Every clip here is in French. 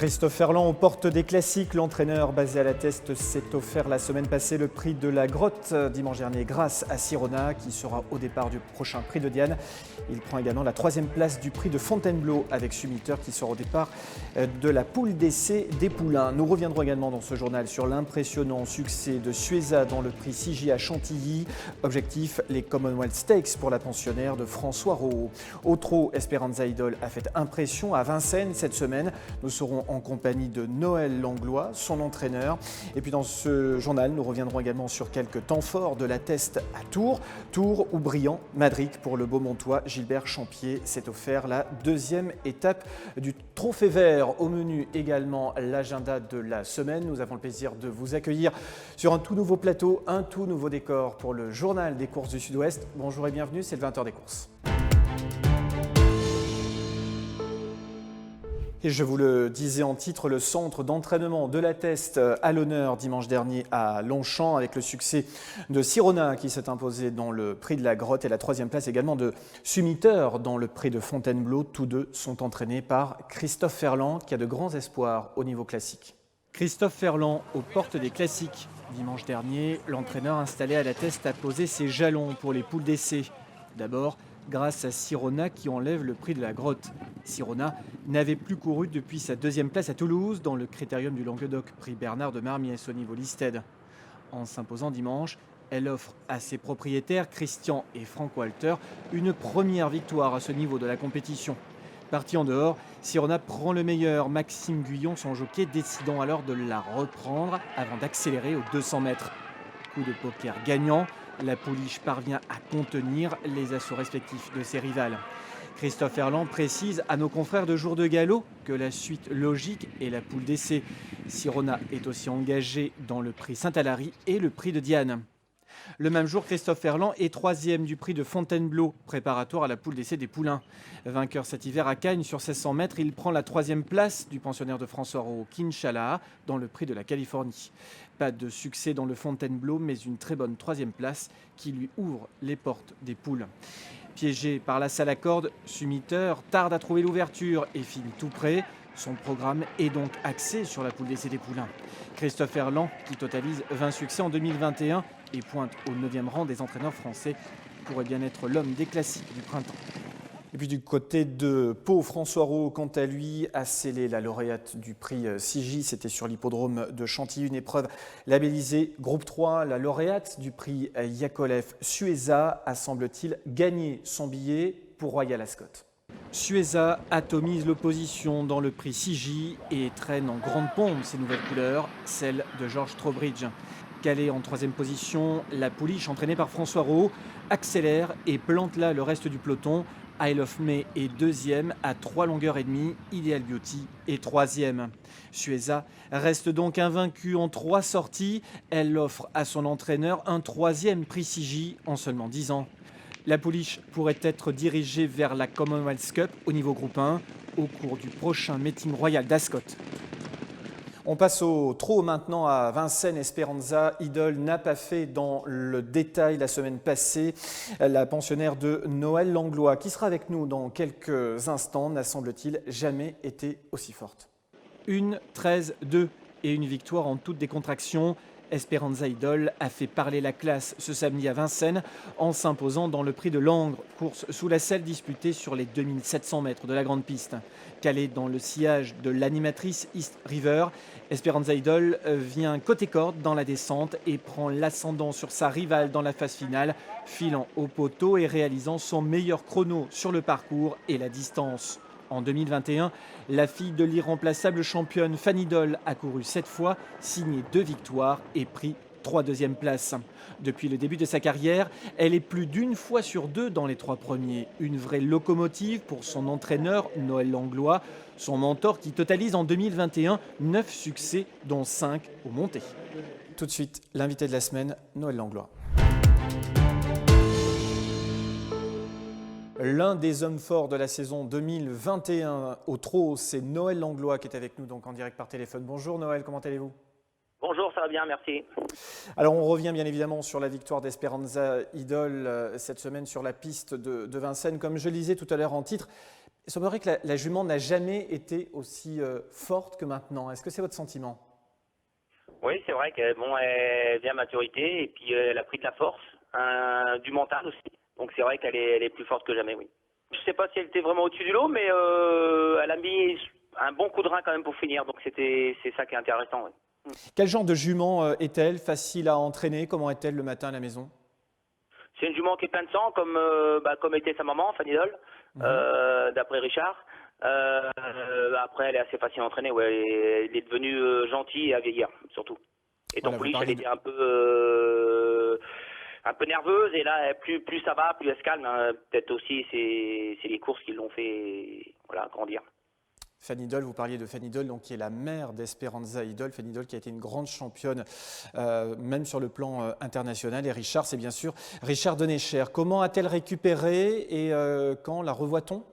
Christophe Ferland aux portes des classiques. L'entraîneur basé à La Teste s'est offert la semaine passée le prix de la Grotte dimanche dernier grâce à Sirona qui sera au départ du prochain prix de Diane. Il prend également la 3e place du prix de Fontainebleau avec Sumiteur qui sera au départ de la poule d'essai des poulains. Nous reviendrons également dans ce journal sur l'impressionnant succès de Sueza dans le prix CJ à Chantilly. Objectif, les Commonwealth Stakes pour la pensionnaire de François Rohaut. Au trot, Esperanza Idol a fait impression à Vincennes cette semaine. Nous serons en compagnie de Noël Langlois, son entraîneur. Et puis dans ce journal, nous reviendrons également sur quelques temps forts de La Teste à Tours. Tours ou brillant, Madrid pour le Beaumontois. Gilbert Champier s'est offert la 2e étape du Trophée Vert. Au menu également l'agenda de la semaine. Nous avons le plaisir de vous accueillir sur un tout nouveau plateau, un tout nouveau décor pour le journal des courses du Sud-Ouest. Bonjour et bienvenue, c'est le 20h des courses. Et je vous le disais en titre, le centre d'entraînement de La Teste à l'honneur dimanche dernier à Longchamp avec le succès de Sirona qui s'est imposé dans le prix de la Grotte et la 3e place également de Sumiteur dans le prix de Fontainebleau. Tous deux sont entraînés par Christophe Ferland qui a de grands espoirs au niveau classique. Christophe Ferland aux portes des classiques. Dimanche dernier, l'entraîneur installé à La Teste a posé ses jalons pour les poules d'essai. D'abord, grâce à Sirona qui enlève le prix de la Grotte. Sirona n'avait plus couru depuis sa 2e place à Toulouse dans le Critérium du Languedoc, prix Bernard de Marmiès au niveau Listed. En s'imposant dimanche, elle offre à ses propriétaires, Christian et Frank Walter, une première victoire à ce niveau de la compétition. Parti en dehors, Sirona prend le meilleur, Maxime Guyon, son jockey, décidant alors de la reprendre avant d'accélérer aux 200 mètres. Coup de poker gagnant, la pouliche parvient à contenir les assauts respectifs de ses rivales. Christophe Ferland précise à nos confrères de Jour de Galop que la suite logique est la poule d'essai. Sirona est aussi engagé dans le prix Saint-Alary et le prix de Diane. Le même jour, Christophe Ferland est 3e du prix de Fontainebleau, préparatoire à la poule d'essai des poulains. Vainqueur cet hiver à Cagnes sur 1600 mètres, il prend la 3e place du pensionnaire de François Rohaut, Kinshala, dans le prix de la Californie. Pas de succès dans le Fontainebleau, mais une très bonne 3e place qui lui ouvre les portes des poules. Piégé par la salle à cordes, Sumiteur tarde à trouver l'ouverture et finit tout près. Son programme est donc axé sur la poule d'essai des poulains. Christophe Ferland, qui totalise 20 succès en 2021 et pointe au 9e rang des entraîneurs français, pourrait bien être l'homme des classiques du printemps. Et puis du côté de Pau, François Rohaut, quant à lui, a scellé la lauréate du prix CJ. C'était sur l'hippodrome de Chantilly, une épreuve labellisée Groupe 3. La lauréate du prix Yakovlev, Sueza, a semble-t-il gagné son billet pour Royal Ascot. Sueza atomise l'opposition dans le prix CJ et traîne en grande pompe ses nouvelles couleurs, celle de George Trowbridge. Calée en 3e position, la pouliche entraînée par François Rohaut accélère et plante là le reste du peloton. Isle of May est 2e à 3 longueurs et demie, Ideal Beauty est 3e. Sueza reste donc invaincue en 3 sorties. Elle offre à son entraîneur un 3e prix CJ en seulement 10 ans. La pouliche pourrait être dirigée vers la Commonwealth Cup au niveau groupe 1 au cours du prochain meeting royal d'Ascot. On passe au trot maintenant à Vincennes. Esperanza Idol n'a pas fait dans le détail la semaine passée. La pensionnaire de Noël Langlois, qui sera avec nous dans quelques instants, n'a semble-t-il jamais été aussi forte. 1, 13, 2 et une victoire en toute décontraction. Esperanza Idol a fait parler la classe ce samedi à Vincennes en s'imposant dans le prix de Langres, course sous la selle disputée sur les 2700 mètres de la grande piste. Calée dans le sillage de l'animatrice East River, Esperanza Idol vient côté corde dans la descente et prend l'ascendant sur sa rivale dans la phase finale, filant au poteau et réalisant son meilleur chrono sur le parcours et la distance. En 2021, la fille de l'irremplaçable championne Fanny Doll a couru 7 fois, signé 2 victoires et pris 3 deuxièmes places. Depuis le début de sa carrière, elle est plus d'une fois sur 2 dans les 3 premiers. Une vraie locomotive pour son entraîneur Noël Langlois, son mentor qui totalise en 2021 9 succès dont 5 au monté. Tout de suite, l'invité de la semaine, Noël Langlois. L'un des hommes forts de la saison 2021 au trot, c'est Noël Langlois qui est avec nous donc en direct par téléphone. Bonjour Noël, comment allez-vous ? Bonjour, ça va bien, merci. Alors on revient bien évidemment sur la victoire d'Esperanza Idol cette semaine sur la piste de Vincennes. Comme je le disais tout à l'heure en titre, Il semblerait que la jument n'a jamais été aussi forte que maintenant. Est-ce que c'est votre sentiment? Oui, c'est vrai qu'elle elle vient à maturité et puis elle a pris de la force, du mental aussi. Donc c'est vrai elle est plus forte que jamais, oui. Je sais pas si elle était vraiment au-dessus du lot, mais elle a mis un bon coup de rein quand même pour finir. Donc c'est ça qui est intéressant, oui. Quel genre de jument est-elle? Facile à entraîner? Comment est-elle le matin à la maison? C'est une jument qui est pleine de sang, comme était sa maman, Fanny Doll, Mhm. d'après Richard. Après, elle est assez facile à entraîner. Ouais, elle est devenue gentille et à vieillir, surtout. Étant Voilà, vous pouliche, elle parliez de... était un peu nerveuse. Et là, plus ça va, plus elle se calme, hein. Peut-être aussi, c'est les courses qui l'ont fait, voilà, grandir. Fanny Doll, vous parliez de Fanny Doll, donc, qui est la mère d'Esperanza Idol. Fanny Doll qui a été une grande championne, même sur le plan international. Et Richard, c'est bien sûr Richard Denecher. Comment a-t-elle récupéré et quand la revoit-on?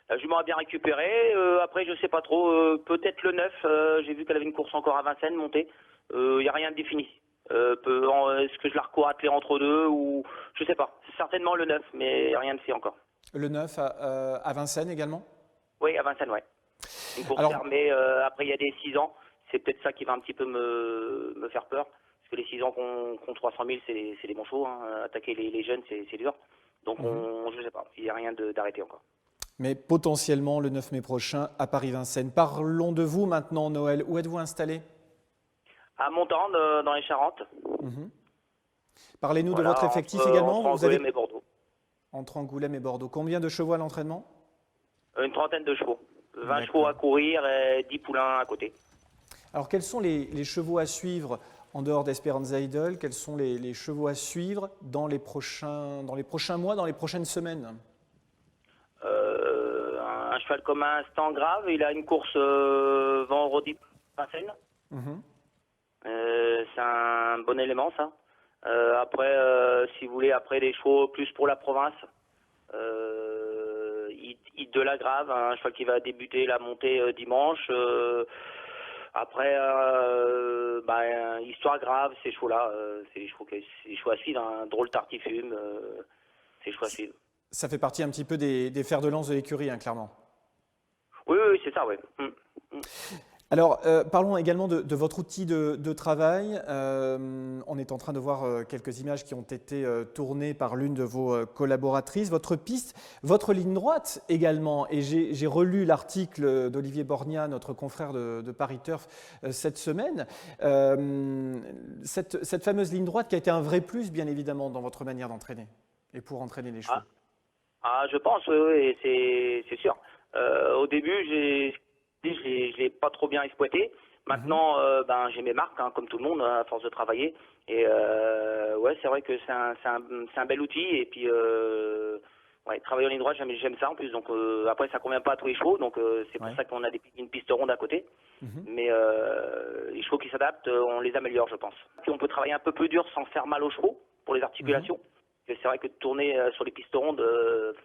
La jument a bien récupéré. Après, je sais pas trop. Peut-être le 9. J'ai vu qu'elle avait une course encore à Vincennes montée. Il n'y a rien de défini. Est-ce que je la recours attelée entre deux ou je sais pas. Certainement le 9, mais rien de fait encore. Le 9 à Vincennes également? Oui, à Vincennes, ouais. Une course Alors, fermée. Après, il y a des 6 ans. C'est peut-être ça qui va un petit peu me faire peur. Parce que les 6 ans qu'on 300 000, c'est des bons chevaux, hein. Attaquer les jeunes, c'est dur. Donc, je sais pas. Il n'y a rien d'arrêté encore. mais potentiellement le 9 mai prochain à Paris-Vincennes. Parlons de vous maintenant, Noël. Où êtes-vous installé? À Montand, dans les Charentes. Mhm. Parlez-nous de Voilà, votre effectif également. entre Vous avez Angoulême et Bordeaux. entre Angoulême et Bordeaux. Combien de chevaux à l'entraînement? Une trentaine de chevaux. 20 chevaux D'accord. à courir et 10 poulains à côté. Alors, quels sont les chevaux à suivre en dehors d'Esperanza Idol? Quels sont les chevaux à suivre dans les prochains mois, dans les prochaines semaines? Un cheval comme Instant Grave, il a une course vendredi à Vincennes. Mhm. C'est un bon élément, ça. Après, si vous voulez, après les chevaux plus pour la province, Hit de la Grave, un cheval qui va débuter la montée dimanche. Après, Histoire Grave, ces chevaux-là, c'est les chevaux à suivre. Un drôle tartifume, c'est les chevaux à suivre. Ça fait partie un petit peu des fers de lance de l'écurie, hein, clairement. Oui, oui, c'est ça, oui. Alors, parlons également de votre outil de travail. On est en train de voir quelques images qui ont été tournées par l'une de vos collaboratrices. Votre piste, votre ligne droite également. Et j'ai relu l'article d'Olivier Borgnat, notre confrère de Paris Turf, cette semaine. Cette fameuse ligne droite qui a été un vrai plus, bien évidemment, dans votre manière d'entraîner et pour entraîner les chevaux. Je pense, oui, oui, c'est sûr. Au début, je l'ai pas trop bien exploité. Maintenant, j'ai mes marques, hein, comme tout le monde, à force de travailler. Et ouais, c'est vrai que c'est un bel outil. Et puis, ouais, travailler en ligne droite, j'aime ça en plus. Donc après, ça convient pas à tous les chevaux. Donc c'est pour ça qu'on a une piste ronde à côté. Mais les chevaux qui s'adaptent, on les améliore, je pense. Puis on peut travailler un peu plus dur sans faire mal aux chevaux pour les articulations. C'est vrai que de tourner sur les pistes rondes,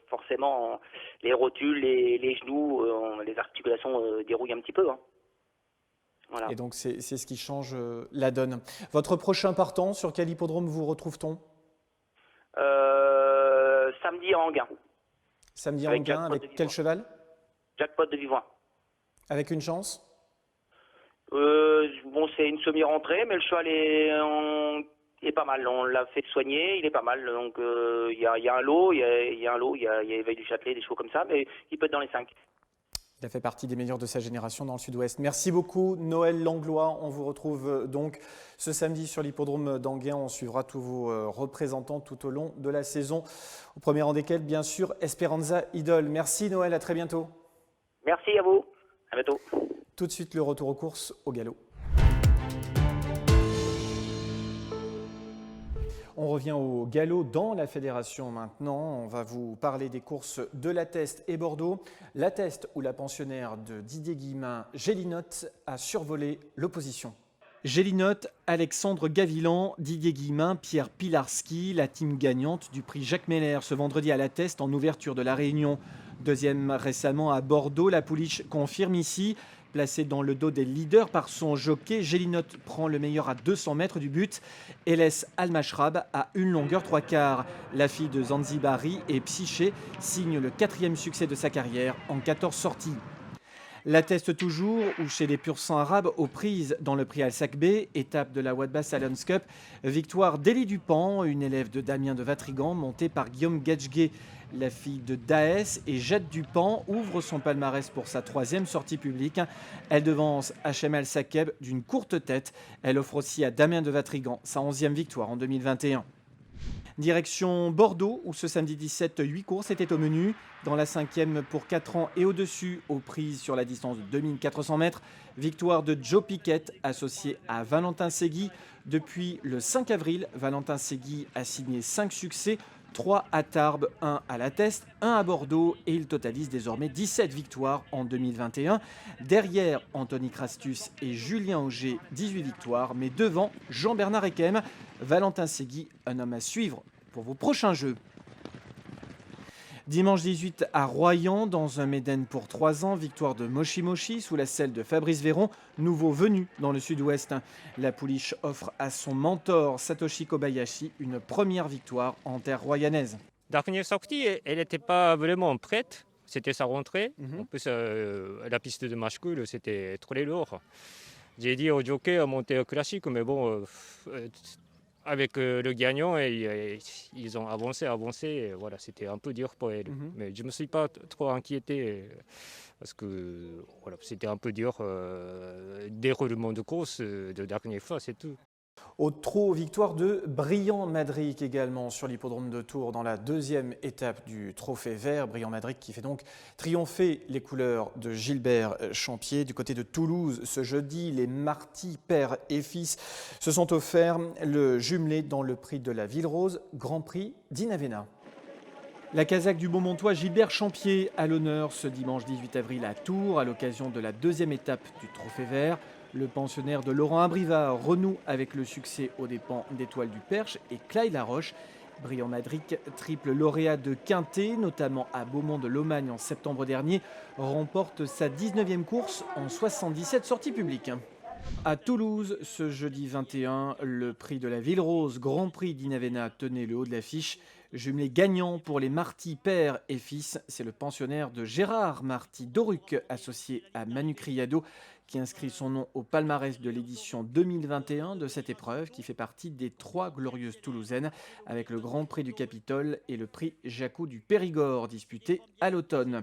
forcément, les rotules, les genoux, les articulations dérouillent un petit peu, hein. Voilà. Et donc, c'est ce qui change la donne. Votre prochain partant, sur quel hippodrome vous retrouve-t-on? Samedi à Anguin. Samedi à Anguin, avec quel cheval? Jackpot de Vivoin. Avec une chance? Bon, c'est une semi-rentrée, mais le cheval est pas mal. On l'a fait soigner, il est pas mal. Donc, il y a un lot, il y a Éveil du Châtelet, des chevaux comme ça, mais il peut être dans les 5. Il a fait partie des meilleurs de sa génération dans le Sud-Ouest. Merci beaucoup, Noël Langlois. On vous retrouve donc ce samedi sur l'hippodrome d'Anguin. On suivra tous vos représentants tout au long de la saison. Au premier rang desquels, bien sûr, Esperanza Idol. Merci, Noël. À très bientôt. Merci à vous. À bientôt. Tout de suite, le retour aux courses au galop. On revient au galop dans la fédération maintenant. On va vous parler des courses de La Teste et Bordeaux. La Teste, où la pensionnaire de Didier Guillemin, Gélinotte, a survolé l'opposition. Gélinotte, Alexandre Gavilan, Didier Guillemin, Pierre Pilarski, la team gagnante du prix Jacques Meller ce vendredi à La Teste en ouverture de la Réunion. Deuxième récemment à Bordeaux, la pouliche confirme ici Placée dans le dos des leaders par son jockey, Gélinote prend le meilleur à 200 mètres du but et laisse Al-Mashrab à une longueur 3/4. La fille de Zanzibari et Psyché signe le 4e succès de sa carrière en 14 sorties. L'Atteste toujours, ou chez les pur sang arabes, aux prises dans le prix Al-Sakbé, étape de la Wadbah Salons Cup. Victoire d'Élie Dupont, une élève de Damien de Vatrigan, montée par Guillaume Gadjgué. La fille de Daès et Jade Dupont ouvre son palmarès pour sa 3e sortie publique. Elle devance Hachem Al-Sakeb d'une courte tête. Elle offre aussi à Damien de Vatrigan sa 11e victoire en 2021. Direction Bordeaux, où ce samedi 17, 8 courses étaient au menu. Dans la 5e pour 4 ans et au-dessus, aux prises sur la distance de 2400 mètres. Victoire de Joe Piquet, associé à Valentin Segui. Depuis le 5 avril, Valentin Segui a signé 5 succès. 3 à Tarbes, 1 à La Teste, 1 à Bordeaux et il totalise désormais 17 victoires en 2021. Derrière Anthony Crastus et Julien Auger, 18 victoires, mais devant Jean-Bernard Ekem, Valentin Segui, un homme à suivre pour vos prochains jeux. Dimanche 18 à Royan, dans un Méden pour 3 ans, victoire de Moshi Moshi sous la selle de Fabrice Véron, nouveau venu dans le sud-ouest. La pouliche offre à son mentor Satoshi Kobayashi une première victoire en terre royanaise. Dernière sortie, elle n'était pas vraiment prête, c'était sa rentrée. En plus, la piste de Machecoul, c'était très lourd. J'ai dit au jockey à monter au classique, mais bon, avec le gagnant, ils ont avancé. Et voilà, c'était un peu dur pour elle. Mais je ne me suis pas trop inquiété parce que voilà, c'était un peu dur. Déroulement de course de dernière fois, c'est tout. Au trot, victoire de Brillant Madric également sur l'hippodrome de Tours dans la 2e étape du Trophée Vert. Brillant Madric qui fait donc triompher les couleurs de Gilbert Champier. Du côté de Toulouse, ce jeudi, les Marty, père et fils, se sont offerts le jumelé dans le prix de la Ville Rose, Grand Prix d'Inavena. La casaque du Beaumontois Gilbert Champier à l'honneur ce dimanche 18 avril à Tours à l'occasion de la 2e étape du Trophée Vert. Le pensionnaire de Laurent Abrivard renoue avec le succès aux dépens d'Étoile du Perche et Clyde Laroche. Brillant Madric, triple lauréat de Quintet, notamment à Beaumont de Lomagne en septembre dernier, remporte sa 19e course en 77 sorties publiques. À Toulouse, ce jeudi 21, le prix de la Ville Rose, Grand Prix d'Inavena, tenait le haut de l'affiche. Jumelé gagnant pour les Marty, père et fils, c'est le pensionnaire de Gérard Marty Doruc, associé à Manu Criado, qui inscrit son nom au palmarès de l'édition 2021 de cette épreuve, qui fait partie des 3 glorieuses toulousaines, avec le Grand Prix du Capitole et le prix Jacou du Périgord, disputé à l'automne.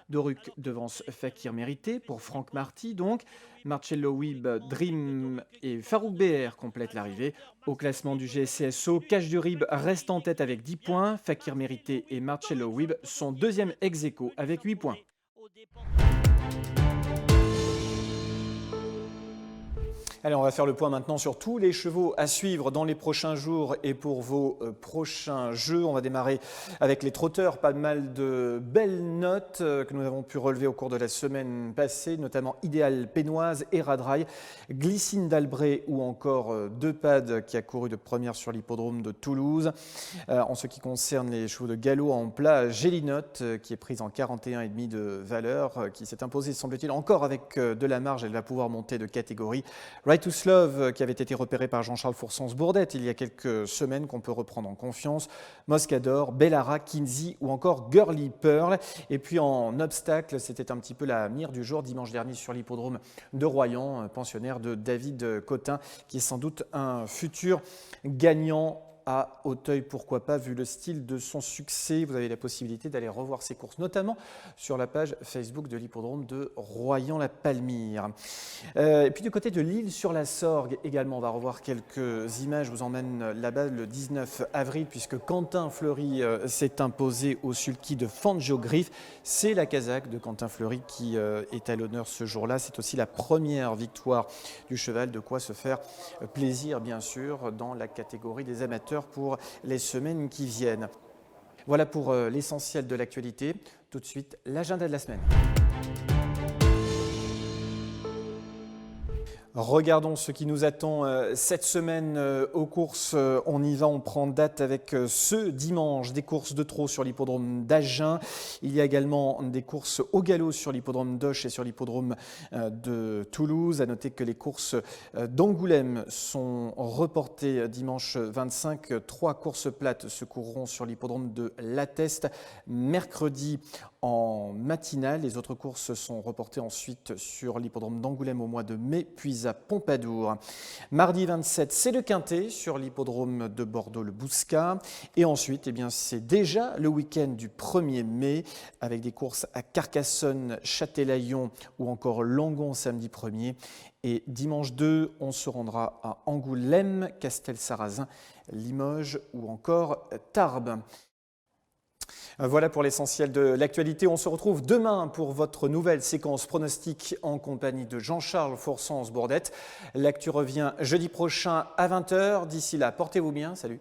Doruc devance Fakir Mérité pour Franck Marty, donc. Marcello Wib, Dream et Farouk BR complètent l'arrivée. Au classement du GSCSO, Cache du Rib reste en tête avec 10 points. Fakir Mérité et Marcello Wib sont 2e ex-aequo avec 8 points. Allez, on va faire le point maintenant sur tous les chevaux à suivre dans les prochains jours et pour vos prochains jeux. On va démarrer avec les trotteurs. Pas mal de belles notes que nous avons pu relever au cours de la semaine passée, notamment Idéal Pénoise et Radrail, Glycine d'Albret ou encore Deux-Pad qui a couru de première sur l'hippodrome de Toulouse. En ce qui concerne les chevaux de galop en plat, Gélinote qui est prise en 41,5 de valeur, qui s'est imposée, semble-t-il, encore avec de la marge. Elle va pouvoir monter de catégorie. Right to Love, qui avait été repéré par Jean-Charles Foursens-Bourdette il y a quelques semaines, qu'on peut reprendre en confiance. Moscador, Bellara, Kinsey ou encore Girly Pearl. Et puis en obstacle, c'était un petit peu la mire du jour dimanche dernier sur l'hippodrome de Royan, pensionnaire de David Cotin, qui est sans doute un futur gagnant à Auteuil, pourquoi pas, vu le style de son succès. Vous avez la possibilité d'aller revoir ses courses, notamment sur la page Facebook de l'hippodrome de Royan-la-Palmyre. Et puis du côté de l'Île-sur-la-Sorgue également, on va revoir quelques images. Je vous emmène là-bas le 19 avril, puisque Quentin Fleury s'est imposé au sulky de Fangio Griff. C'est la casaque de Quentin Fleury qui est à l'honneur ce jour-là. C'est aussi la première victoire du cheval, de quoi se faire plaisir, bien sûr, dans la catégorie des amateurs pour les semaines qui viennent. Voilà pour l'essentiel de l'actualité. Tout de suite, l'agenda de la semaine. Regardons ce qui nous attend cette semaine aux courses. On y va, on prend date avec ce dimanche des courses de trot sur l'hippodrome d'Agen. Il y a également des courses au galop sur l'hippodrome d'Auch et sur l'hippodrome de Toulouse. À noter que les courses d'Angoulême sont reportées dimanche 25. 3 courses plates se courront sur l'hippodrome de La Teste mercredi en matinale. Les autres courses sont reportées ensuite sur l'hippodrome d'Angoulême au mois de mai, puis à Pompadour. Mardi 27, c'est le Quintet sur l'hippodrome de Bordeaux-le-Bouscat. Et ensuite, eh bien, c'est déjà le week-end du 1er mai avec des courses à Carcassonne, Châtelaillon ou encore Langon samedi 1er. Et dimanche 2, on se rendra à Angoulême, Castelsarrasin, Limoges ou encore Tarbes. Voilà pour l'essentiel de l'actualité. On se retrouve demain pour votre nouvelle séquence pronostic en compagnie de Jean-Charles Foursens-Bourdette. L'actu revient jeudi prochain à 20h. D'ici là, portez-vous bien. Salut.